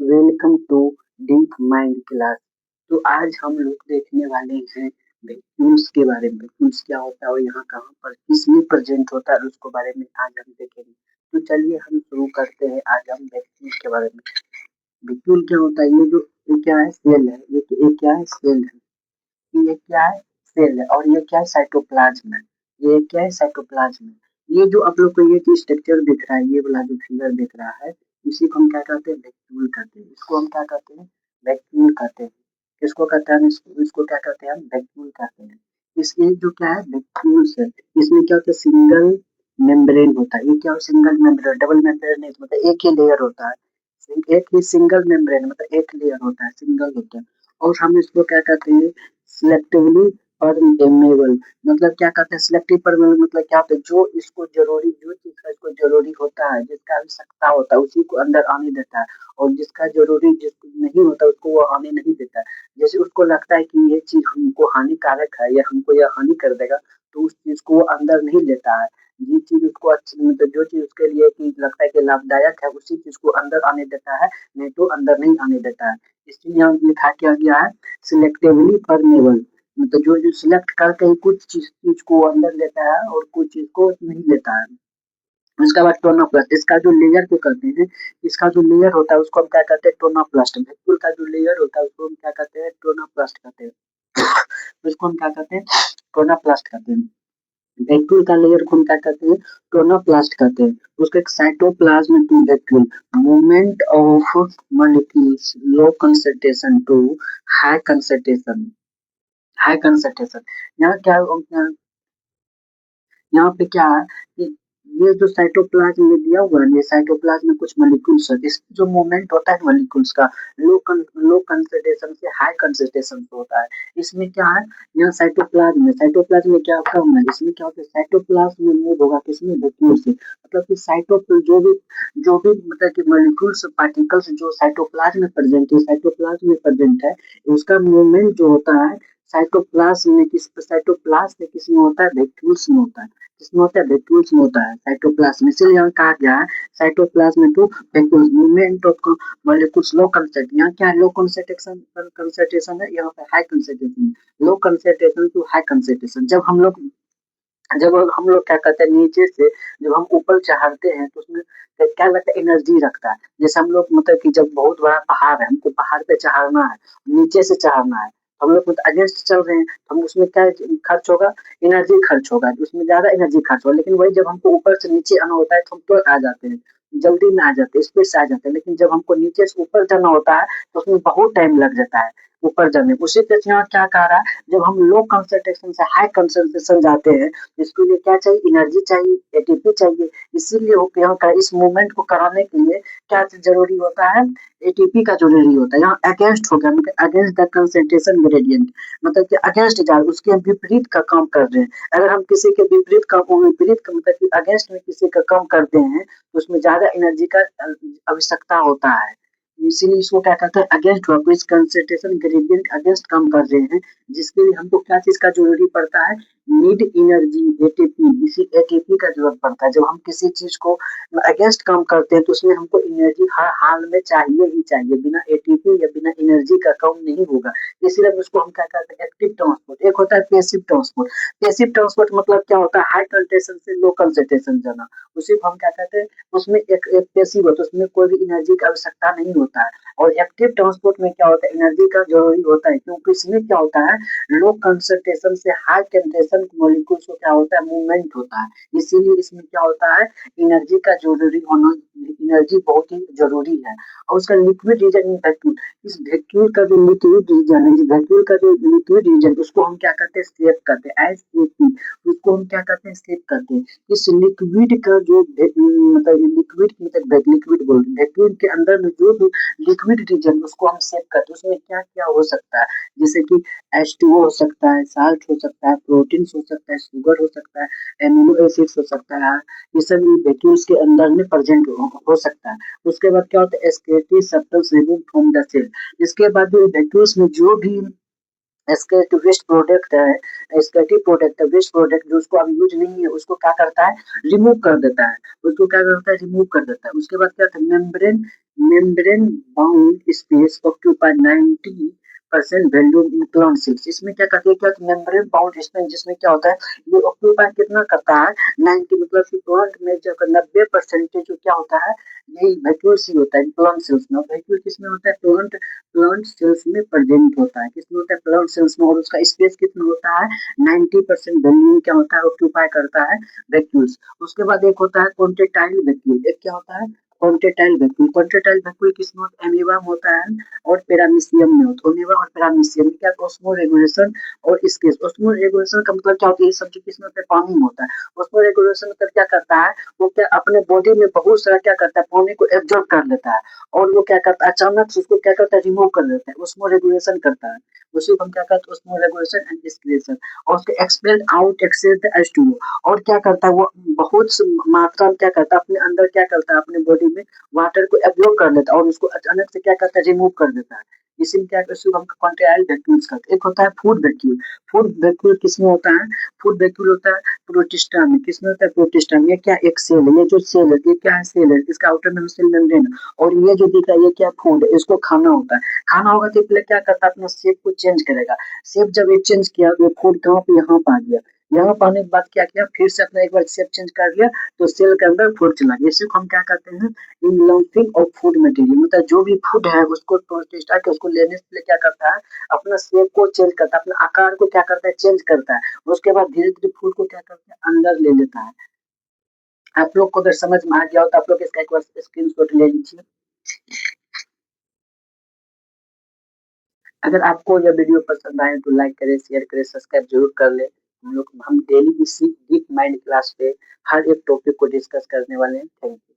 Welcome to Deep Mind class. तो आज हम लोग देखने वाले हैं वैक्यूम्स के बारे में। वैक्यूम्स क्या होता है और यहाँ कहाँ पर किसमें प्रेजेंट होता है उसको बारे में आज हम देखेंगे। तो चलिए हम शुरू करते हैं आज हम वैक्यूम के बारे में। वैक्यूम क्या होता है? ये क्या है? सेल है। ये क्या है? सेल है। ये क्या है? सेल है। और ये क्या है? साइटोप्लाज्म है। ये क्या है? साइटोप्लाज्म है। ये जो आप लोग को ये जो स्ट्रक्चर दिख रहा है, ये वाला जो फिगर दिख रहा है, इसी को हम क्या कहते हैं? वैक्यूल कहते हैं। इसको हम क्या कहते हैं? वैक्यूल कहते हैं। किसको कहते हैं? इसको क्या कहते हैं? हम वैक्यूल कहते हैं। इसमें जो क्या है? वैक्यूल्स है। इसमें क्या होता है? सिंगल मेम्ब्रेन होता है। ये क्या है? Single membrane. डबल मेम्ब्रेन नहीं, मतलब एक ही लेयर होता है। एक ही सिंगल मेम्ब्रेन, मतलब एक लेयर होता है, सिंगल होता है। और हम इसको क्या कहते हैं? Selectively permeable. मतलब क्या कहते हैं? सिलेक्टिव परमेबल मतलब क्या होता है? जो इसको जरूरी, जो चीज का इसको जरूरी होता है, जिसका आवश्यकता होता है, उसी को अंदर आने देता है। और जिसका जरूरी, जिसको नहीं होता, उसको वो आने नहीं देता है। जैसे उसको लगता है कि ये चीज हमको हानिकारक है या हमको यह हानि कर देगा, तो उस चीज को वो अंदर नहीं लेता है। ये चीज उसको अच्छी, मतलब जो चीज उसके लिए कि लगता है कि लाभदायक है, उसी चीज को अंदर आने देता है, नहीं तो अंदर नहीं आने देता है। इसलिए यहाँ लिखा क्या गया है? Selectively permeable. मतलब जो जो सिलेक्ट करके ही कुछ चीज को अंदर लेता है और कुछ चीज को नहीं लेता है। उसके बाद टोनोप्लास्ट, इसका जो लेयर को कहते हैं, इसका जो लेयर होता है उसको हम क्या कहते हैं? टोनोप्लास्ट। वैक्यूल का जो लेयर होता है उसको हम क्या कहते हैं? टोनोप्लास्ट कहते हैं। उसको हम क्या कहते हैं? टोनोप्लास्ट कहते हैं। वैक्यूल का लेयर को हम क्या कहते हैं? टोनोप्लास्ट कहते हैं। उसके एक cytoplasm to vacuole, movement of molecules low concentration to high concentration. High concentration यहाँ क्या यहाँ पे क्या है कि ये जो साइटोप्लाज्म में दिया हुआ है, ये साइटोप्लाज्म में कुछ मॉलिक्यूल्स है। इस जो मूवमेंट होता है मॉलिक्यूल्स का, लो कंसंट्रेशन से हाई कंसंट्रेशन पे होता है। इसमें क्या है? यहाँ साइटोप्लाज्म में, साइटोप्लाज्म में क्या कम है? इसमें क्या होता है? साइटोप्लाज्म में मूव होगा किसमें? वैक्यूल से। मतलब कि जो भी मतलब कि मॉलिक्यूल्स पार्टिकल्स जो साइटोप्लाज्म में प्रेजेंट है, साइटोप्लाज्म में प्रेजेंट है, उसका मूवमेंट जो होता है साइटोप्लाज्म में किस में होता है? वैक्यूल्स में होता है। किसमें होता है? वैक्यूल्स में होता है, साइटोप्लाज्म। इसीलिए यहाँ कहा गया है cytoplasm to vacuoles, movement of molecules low concentration. यहाँ क्या है? लो कंसंट्रेशन कंसंट्रेशन है, यहाँ पे high concentration. Low concentration to high concentration. जब हम लोग क्या करते हैं? नीचे से जब हम ऊपर चढ़ते हैं तो उसमें क्या लगता है? एनर्जी रखता है। जैसे हम लोग मतलब कि जब बहुत बड़ा पहाड़ है, हमको पहाड़ पे चढ़ना है, नीचे से चढ़ना है, हम लोग मतलब अगेंस्ट चल रहे हैं, तो हम उसमें क्या खर्च होगा? एनर्जी खर्च होगा, उसमें ज्यादा एनर्जी खर्च होगा। लेकिन वही जब हमको ऊपर से नीचे आना होता है तो हम तो आ जाते हैं, जल्दी में आ जाते हैं, स्पीड से आ जाते हैं। लेकिन जब हमको नीचे से ऊपर जाना होता है तो उसमें बहुत टाइम लग जाता है ऊपर जाने में। उसी तरह से यहाँ क्या कह रहा है? जब हम लो कंसंट्रेशन से हाई कंसंट्रेशन जाते हैं, इसके लिए क्या चाहिए? एनर्जी चाहिए, एटीपी चाहिए। इसीलिए वो यहाँ का इस मूवमेंट को कराने के लिए क्या जरूरी होता है? एटीपी का जरूरी होता है। यहाँ अगेंस्ट हो गया, मतलब अगेंस्ट द कंसंट्रेशन ग्रेडियंट, मतलब कि अगेंस्ट जा, उसके विपरीत का काम कर रहे हैं। अगर हम किसी के विपरीत का मतलब कि अगेंस्ट में किसी का काम करते हैं तो उसमें ज्यादा एनर्जी का आवश्यकता होता है। इसीलिए इसको क्या कहते हैं? अगेंस्ट वर्क, इस कंसंट्रेशन ग्रेडियंट अगेंस्ट काम कर रहे हैं, जिसके लिए हमको क्या चीज का जरूरी पड़ता है? Need energy, ATP. इसी एटीपी का जरूरत पड़ता है। जब हम किसी चीज को अगेंस्ट काम करते हैं तो उसमें हमको एनर्जी हर हाल में चाहिए ही चाहिए। बिना एटीपी या बिना एनर्जी का काम नहीं होगा। इसीलिए उसको हम क्या कहते हैं? Active transport. एक होता है पैसिव ट्रांसपोर्ट। पैसिव ट्रांसपोर्ट मतलब क्या होता है? हाई कंसंट्रेशन से लो कंसंट्रेशन जाना, उसी को हम क्या कहते हैं? उसमें एक पैसिव होता है, उसमें कोई भी एनर्जी की आवश्यकता नहीं होता है। और एक्टिव ट्रांसपोर्ट में क्या होता है? एनर्जी का जरूरी होता है, क्योंकि इसमें क्या होता है? लो कंसंट्रेशन से हाई कंसंट्रेशन मॉलिक्यूल्स को क्या होता है? मूवमेंट होता है। इसीलिए इसमें क्या होता है? एनर्जी का जरूरी होना, एनर्जी बहुत ही जरूरी है। और उसका लिक्विड रीजन इन वैक्यूल, इस वैक्यूल का जो लिक्विड रीजन है, इस वैक्यूल का जो लिक्विड रीजन, उसको हम क्या कहते हैं? शेप करते हैं, एस ए पी। उसको हम क्या कहते हैं? शेप करते हैं। इस लिक्विड का जो मतलब लिक्विड मतलब लिक्विड बोलते हैं, वैक्यूल के अंदर में जो भी लिक्विड रीजन, उसको हम शेप करते हैं। उसमें क्या क्या हो सकता है? जैसे कि H2O हो सकता है, साल्ट हो सकता है, प्रोटीन्स हो सकता है, शुगर हो सकता है, एमिनो एसिड्स हो सकता है। ये सब वैक्यूल्स के अंदर में प्रेजेंट हो सकता है। उसके बाद क्या होता है? एस्केटी substance remove from the cell. इसके बाद भी वैक्यूल्स में जो भी एस्केट वेस्ट प्रोडक्ट है, एस्केटिव प्रोडक्ट है, वेस्ट प्रोडक्ट जो उसको अब यूज नहीं है, उसको क्या करता है? रिमूव कर देता है। उसको क्या करता है? रिमूव कर देता है। उसके बाद क्या होता है? Membrane membrane bound space occupy 90% value in plant cells. इसमें क्या कहते हैं, क्या मेम्ब्रेन बाउंड स्पेस जिसमें क्या होता है, ये ऑक्यूपाई कितना करता है 90, मतलब कि प्लांट में जो 90% जो क्या होता है, यही वैक्यूल्स ही होता है प्लांट सेल्स में। वैक्यूल किसमें होता है, प्लांट प्लांट सेल्स में प्रेजेंट होता है, किसमें होता है, प्लांट सेल्स में, और उसका स्पेस कितना होता है 90% वैल्यू क्या होता है, ऑक्यूपाई करता है वैक्यूल्स। उसके बाद एक होता है कॉन्टेटाइल वैक्यूल, एक क्या होता है कॉन्टेटाइल वैक्यूल। कॉन्टेटाइल वैक्यूल किसमें होता है, एमीबा में होता है और पैरामीशियम में होता है। एमीबा और पैरामीशियम में क्या, ऑस्मो रेगुलेशन और स्केस। ऑस्मो रेगुलेशन का मतलब क्या होता है, ये सब जो किसमें होता है, पानी में होता है। ऑस्मो रेगुलेशन मतलब क्या करता है, वो क्या अपने बॉडी में बहुत सारा क्या करता है, पानी को एब्जॉर्ब कर लेता है, और वो क्या करता है, अचानक से उसको क्या करता है, रिमूव कर देता है, उसको रेगुलेशन करता है। उसी को हम क्या कहते हैं, उसको रेगुलेशन एंड डिस्क्रिएशन। और उसके एक्सपेल आउट एक्सेस H2O। और क्या करता है, वो बहुत मात्रा में क्या करता है, अपने अंदर क्या करता है, अपने बॉडी में वाटर को एब्जॉर्ब कर लेता है, और उसको अचानक से क्या करता है, रिमूव कर देता है। इसी में क्या करते हैं, हम कॉन्ट्राइल वैक्यूल्स करते हैं। एक होता है फूड वैक्यूल। फूड वैक्यूल किसमें होता है, फूड वैक्यूल होता है प्रोटिस्टा में। किसमें होता है, प्रोटिस्टा में। ये क्या, एक सेल है, ये जो सेल है, ये क्या है, सेल है, इसका आउटर में सेल मेम्ब्रेन। और ये जो दिख रहा है, ये क्या, फूड है, इसको खाना होता है। खाना होगा तो पहले क्या करता है, अपना शेप को चेंज करेगा। शेप जब ये चेंज किया तो फूड कहाँ पे, यहाँ पे आ गया। यहाँ पाने के बाद क्या किया, फिर से अपना एक बार शेप चेंज कर लिया, तो सेल के अंदर फूड चला गया। इसी को हम क्या कहते हैं, इन लंपिंग ऑफ फूड मटेरियल। मतलब जो भी फूड है उसको प्रोटिस्टा के उसको लेने से पहले क्या करता है, अपना शेप को चेंज करता है, अपना आकार को क्या करता है, चेंज करता है। उसके बाद धीरे धीरे फूड को क्या करता है, अंदर ले लेता है। आप लोग को अगर समझ में आ गया हो तो आप लोग इसका एक बार स्क्रीन शॉट ले लीजिए। अगर आपको यह वीडियो पसंद आए तो लाइक करें, शेयर करें, सब्सक्राइब जरूर कर ले। हम डेली इसी डीप माइंड क्लास पे हर एक टॉपिक को डिस्कस करने वाले हैं। Thank you.